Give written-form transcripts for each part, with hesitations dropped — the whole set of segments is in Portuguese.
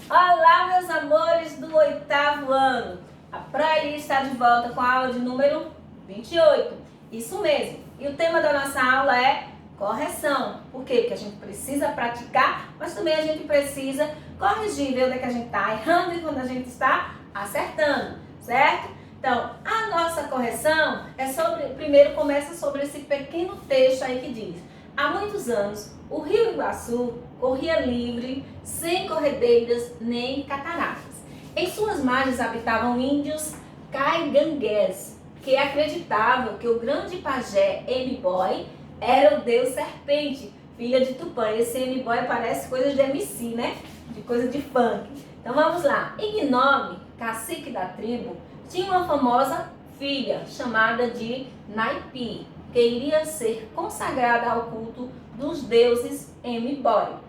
Olá, meus amores do 8º ano. A Praia está de volta com a aula de número 28. Isso mesmo. E o tema da nossa aula é correção. Por quê? Porque a gente precisa praticar, mas também a gente precisa corrigir, ver onde é que a gente está errando e quando a gente está acertando, certo? Então, a nossa correção é sobre, primeiro começa sobre esse pequeno texto aí que diz: há muitos anos, o rio Iguaçu corria livre, sem corredeiras nem cataratas. Em suas margens habitavam índios caigangués, que acreditavam que o grande pajé M-Boy era o deus serpente, filha de Tupã. Esse M-Boy parece coisa de MC, né? De coisa de funk. Então vamos lá. Ignome, cacique da tribo, tinha uma famosa filha chamada de Naipi, que iria ser consagrada ao culto dos deuses M-Boy.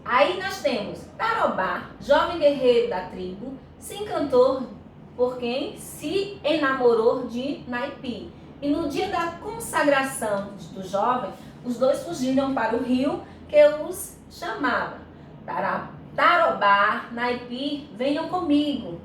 Aí nós temos Tarobá, jovem guerreiro da tribo, se encantou por quem se enamorou de Naipi. E no dia da consagração do jovem, os dois fugiram para o rio que os chamava. Tarobá, Naipi, venham comigo.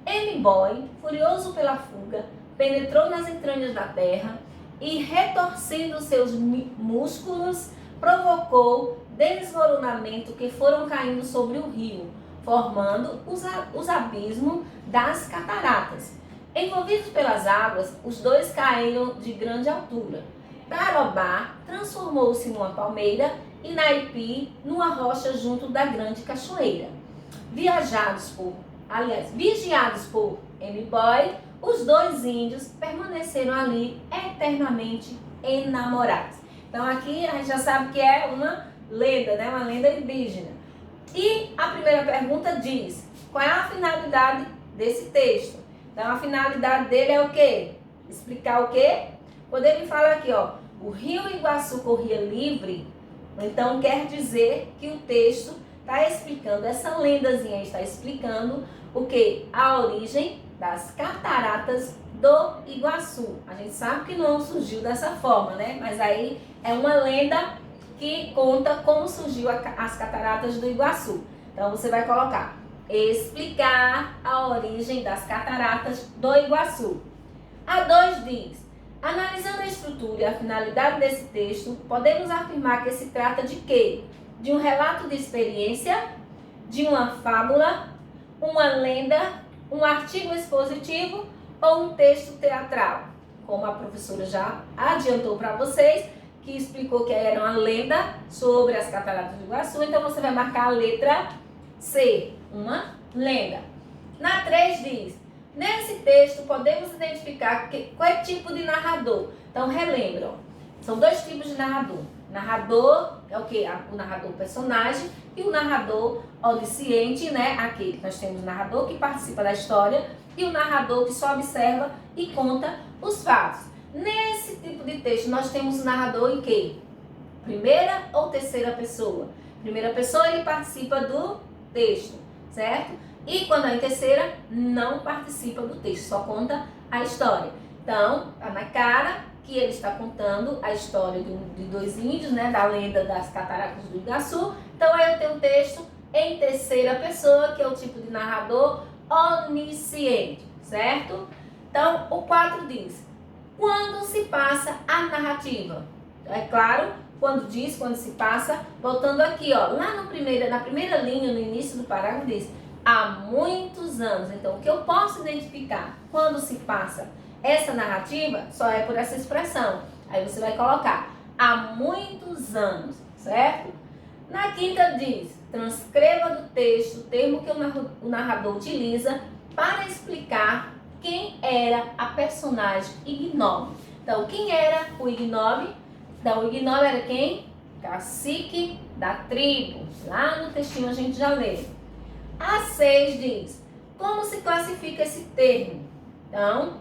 M-Boy, furioso pela fuga, penetrou nas entranhas da terra e, retorcendo seus músculos, provocou desmoronamento que foram caindo sobre o rio, formando os abismos das cataratas. Envolvidos pelas águas, os dois caíram de grande altura. Tarobá transformou-se numa palmeira e Naipi numa rocha junto da grande cachoeira. Vigiados por M-Boy, os dois índios permaneceram ali eternamente enamorados. Então aqui a gente já sabe que é uma lenda, né? Uma lenda indígena. E a primeira pergunta diz: qual é a finalidade desse texto? Então a finalidade dele é o quê? Explicar o quê? Quando ele fala aqui, ó, o rio Iguaçu corria livre, então quer dizer que o texto está explicando, essa lendazinha está explicando o quê? A origem das cataratas do Iguaçu. A gente sabe que não surgiu dessa forma, né? Mas aí é uma lenda que conta como surgiu as cataratas do Iguaçu. Então você vai colocar: explicar a origem das cataratas do Iguaçu. A 2 diz: analisando a estrutura e a finalidade desse texto, podemos afirmar que se trata de quê? De um relato de experiência, de uma fábula, uma lenda, um artigo expositivo ou um texto teatral. Como a professora já adiantou para vocês, que explicou que era uma lenda sobre as cataratas do Iguaçu, então você vai marcar a letra C, uma lenda. Na 3 diz: nesse texto podemos identificar qual tipo de narrador. Então relembram, são dois tipos de narrador. Narrador é o que? O narrador personagem e o narrador onisciente, né? Aqui nós temos o narrador que participa da história e o narrador que só observa e conta os fatos. Nesse tipo de texto nós temos o narrador em quê? Primeira ou terceira pessoa? Primeira pessoa, ele participa do texto, certo? E quando é em terceira, não participa do texto, só conta a história. Então, tá na cara que ele está contando a história de dois índios, né, da lenda das cataratas do Iguaçu. Então aí eu tenho um texto em terceira pessoa, que é o tipo de narrador onisciente, certo? Então o 4 diz: quando se passa a narrativa? É claro, quando se passa, voltando aqui, ó, lá na primeira linha, no início do parágrafo, diz: há muitos anos. Então o que eu posso identificar quando se passa essa narrativa só é por essa expressão. Aí você vai colocar há muitos anos, certo? Na 5 diz: transcreva do texto o termo que o narrador utiliza para explicar quem era a personagem Ignome. Então, quem era o Ignome? Então, o Ignome era quem? Cacique da tribo. Lá no textinho a gente já leu. A 6 diz: como se classifica esse termo? Então,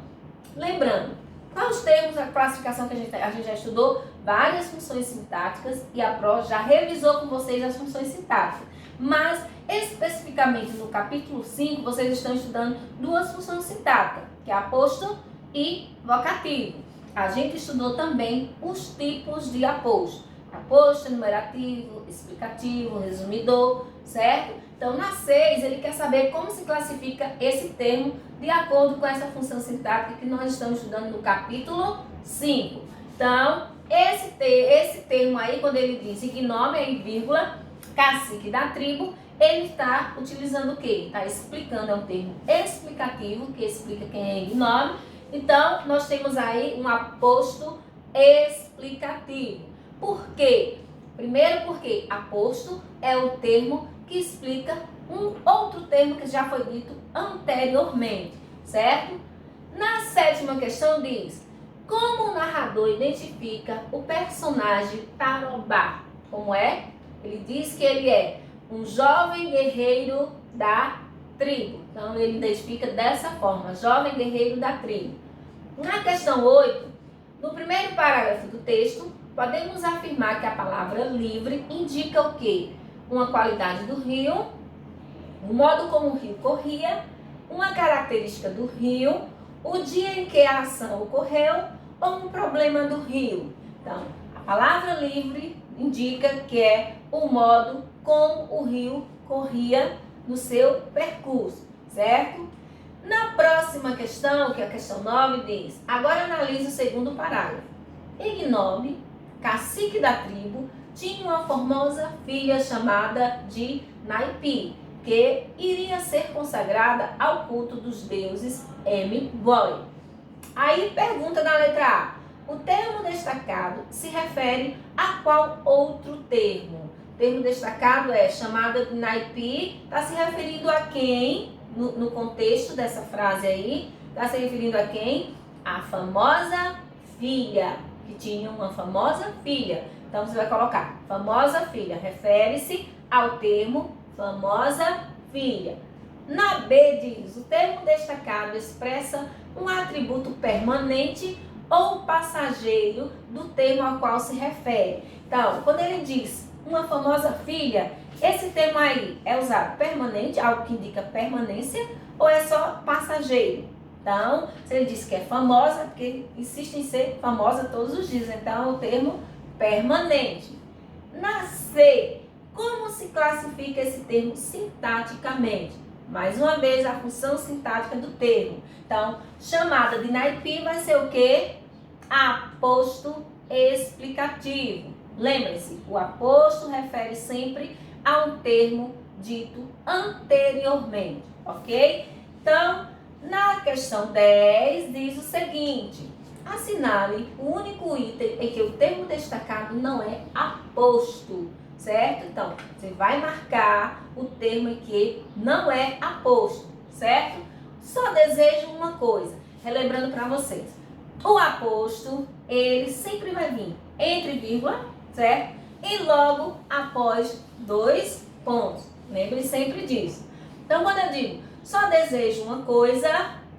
lembrando, quais os termos, a classificação que a gente já estudou? Várias funções sintáticas e a Pro já revisou com vocês as funções sintáticas. Mas, especificamente no capítulo 5, vocês estão estudando duas funções sintáticas, que é aposto e vocativo. A gente estudou também os tipos de aposto. Aposto, enumerativo, explicativo, resumidor, certo? Então, na 6, ele quer saber como se classifica esse termo de acordo com essa função sintática que nós estamos estudando no capítulo 5. Então, esse termo aí, quando ele diz ignome, aí vírgula, cacique da tribo, ele está utilizando o quê? Está explicando, é um termo explicativo, que explica quem é ignome. Então, nós temos aí um aposto explicativo. Por quê? Primeiro porque aposto é o termo que explica um outro termo que já foi dito anteriormente, certo? Na 7ª questão diz, como o narrador identifica o personagem Tarobá? Como é? Ele diz que ele é um jovem guerreiro da tribo. Então, ele identifica dessa forma, jovem guerreiro da tribo. Na questão 8, no primeiro parágrafo do texto, podemos afirmar que a palavra livre indica o quê? Uma qualidade do rio, o modo como o rio corria, uma característica do rio, o dia em que a ação ocorreu ou um problema do rio. Então, a palavra livre indica que é o modo como o rio corria no seu percurso, certo? Na próxima questão, que é a questão 9, diz, agora analise o segundo parágrafo. Ignome, cacique da tribo, tinha uma formosa filha chamada de Naipi, que iria ser consagrada ao culto dos deuses M-Boy. Aí pergunta na letra A, o termo destacado se refere a qual outro termo? O termo destacado é chamada de Naipi, está se referindo a quem? No contexto dessa frase aí, está se referindo a quem? A famosa filha, que tinha uma famosa filha. Então, você vai colocar famosa filha, refere-se ao termo famosa filha. Na B diz, o termo destacado expressa um atributo permanente ou passageiro do termo ao qual se refere. Então, quando ele diz uma famosa filha, esse termo aí é usado permanente, algo que indica permanência, ou é só passageiro? Então, se ele diz que é famosa, porque insiste em ser famosa todos os dias, então é o termo permanente. Na C, como se classifica esse termo sintaticamente? Mais uma vez, a função sintática do termo. Então, chamada de Naipi vai ser o quê? Aposto explicativo. Lembre-se, o aposto refere sempre a um termo dito anteriormente, ok? Então, na questão 10, diz o seguinte, assinale o único item em que o termo destacado não é aposto, certo? Então, você vai marcar o termo em que não é aposto, certo? Só desejo uma coisa, relembrando para vocês, o aposto, ele sempre vai vir entre vírgula, certo? E logo após 2 pontos. Lembre sempre disso. Então, quando eu digo, só desejo uma coisa,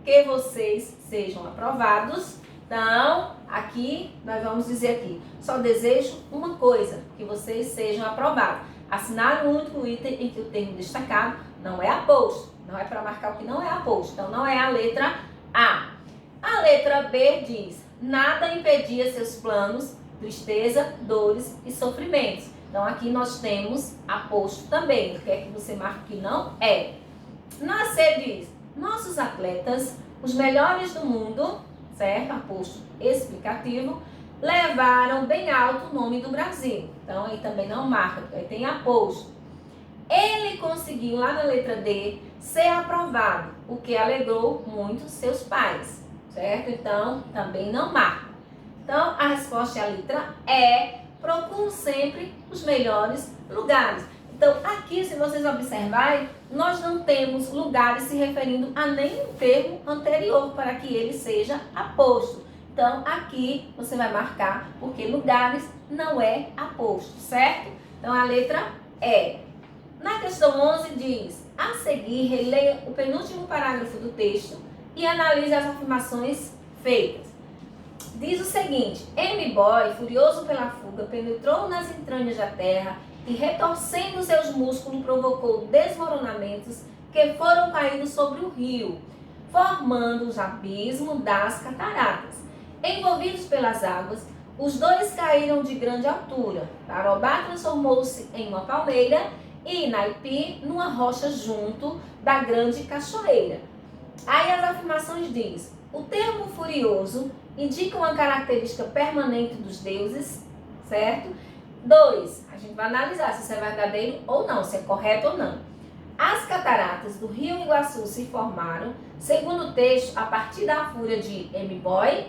que vocês sejam aprovados. Então, aqui, nós vamos dizer aqui, só desejo uma coisa, que vocês sejam aprovados. Assinar o único item em que o termo destacado não é aposto. Não é para marcar o que não é aposto. Então, não é a letra A. A letra B diz, nada impedia seus planos, tristeza, dores e sofrimentos. Então, aqui nós temos aposto também. O que é que você marca que não é? Na C diz, nossos atletas, os melhores do mundo, certo? Aposto explicativo, levaram bem alto o nome do Brasil. Então, aí também não marca, aí tem aposto. Ele conseguiu, lá na letra D, ser aprovado, o que alegrou muito seus pais, certo? Então, também não marca. Então, a resposta é a letra E, procuro sempre os melhores lugares. Então, aqui, se vocês observarem, nós não temos lugares se referindo a nenhum termo anterior para que ele seja aposto. Então, aqui você vai marcar porque lugares não é aposto, certo? Então, a letra E. Na questão 11 diz, a seguir, releia o penúltimo parágrafo do texto e analise as afirmações feitas. Diz o seguinte, M-Boy, furioso pela fuga, penetrou nas entranhas da terra e, retorcendo seus músculos, provocou desmoronamentos que foram caindo sobre o rio, formando os abismos das cataratas. Envolvidos pelas águas, os dois caíram de grande altura. Tarobá transformou-se em uma palmeira e Naipi, numa rocha junto da grande cachoeira. Aí as afirmações diz: o termo furioso indica uma característica permanente dos deuses, certo? 2, a gente vai analisar se isso é verdadeiro ou não, se é correto ou não. As cataratas do rio Iguaçu se formaram, segundo o texto, a partir da fúria de M-Boy?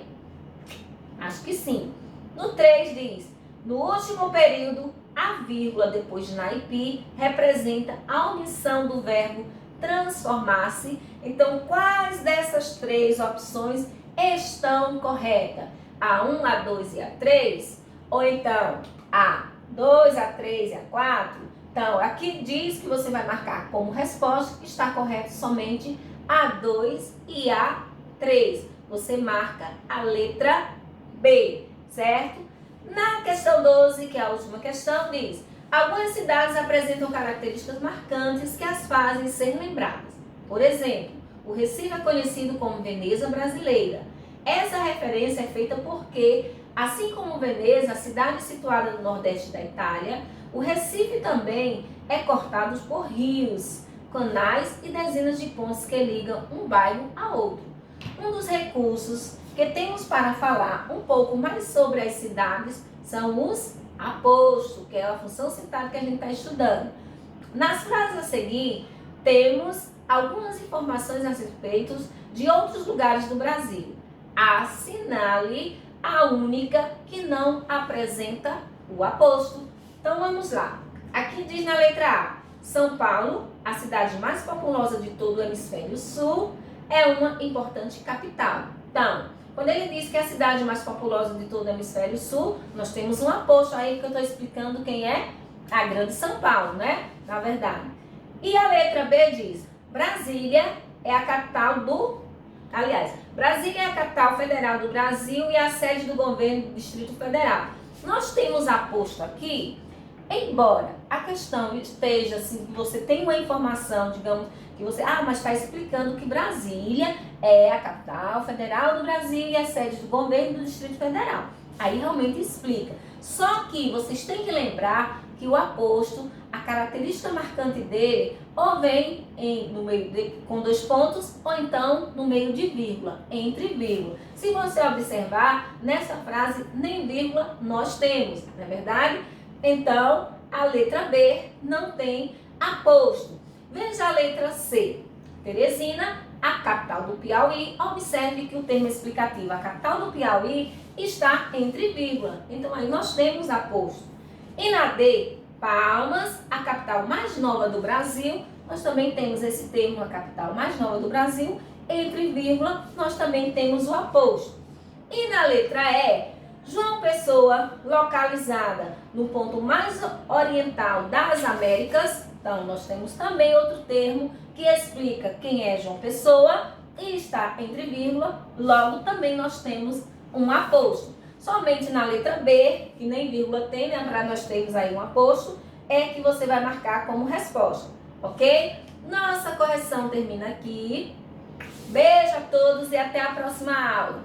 Acho que sim. No 3 diz: no último período, a vírgula depois de Naipi representa a omissão do verbo transformar-se. Então, quais dessas 3 opções estão corretas? A 1, a 2 e a 3? Ou então a 2, a 3 e a 4? Então, aqui diz que você vai marcar como resposta que está correto somente a 2 e a 3. Você marca a letra B, certo? Na questão 12, que é a última questão, diz: algumas cidades apresentam características marcantes que as fazem ser lembradas. Por exemplo, o Recife é conhecido como Veneza brasileira. Essa referência é feita porque, assim como Veneza, a cidade situada no nordeste da Itália, o Recife também é cortado por rios, canais e dezenas de pontes que ligam um bairro a outro. Um dos recursos que temos para falar um pouco mais sobre as cidades são os apostos, que é a função sintática que a gente está estudando. Nas frases a seguir, temos algumas informações a respeito de outros lugares do Brasil. Assinale a única que não apresenta o aposto. Então vamos lá. Aqui diz na letra A: São Paulo, a cidade mais populosa de todo o hemisfério sul, é uma importante capital. Então, quando ele diz que é a cidade mais populosa de todo o hemisfério sul, nós temos um aposto aí que eu estou explicando quem é a grande São Paulo, né? Na verdade. E a letra B diz: Brasília é a capital do... Aliás, Brasília é a capital federal do Brasil e a sede do governo do Distrito Federal. Nós temos aposto aqui, embora a questão esteja assim, que você tem uma informação, digamos, que você, mas está explicando que Brasília é a capital federal do Brasil e a sede do governo do Distrito Federal. Aí realmente explica. Só que vocês têm que lembrar que o aposto, a característica marcante dele, ou vem no meio com 2 pontos, ou então no meio de vírgula, entre vírgula. Se você observar, nessa frase, nem vírgula nós temos, não é verdade? Então, a letra B não tem aposto. Veja a letra C. Teresina, a capital do Piauí. Observe que o termo explicativo, a capital do Piauí, está entre vírgula. Então, aí nós temos aposto. E na D, Palmas, a capital mais nova do Brasil. Nós também temos esse termo, a capital mais nova do Brasil. Entre vírgula, nós também temos o aposto. E na letra E, João Pessoa, localizada no ponto mais oriental das Américas. Então, nós temos também outro termo que explica quem é João Pessoa e está entre vírgula, logo também nós temos um aposto. Somente na letra B, que nem vírgula tem, né, para nós termos aí um aposto, é que você vai marcar como resposta, ok? Nossa correção termina aqui. Beijo a todos e até a próxima aula.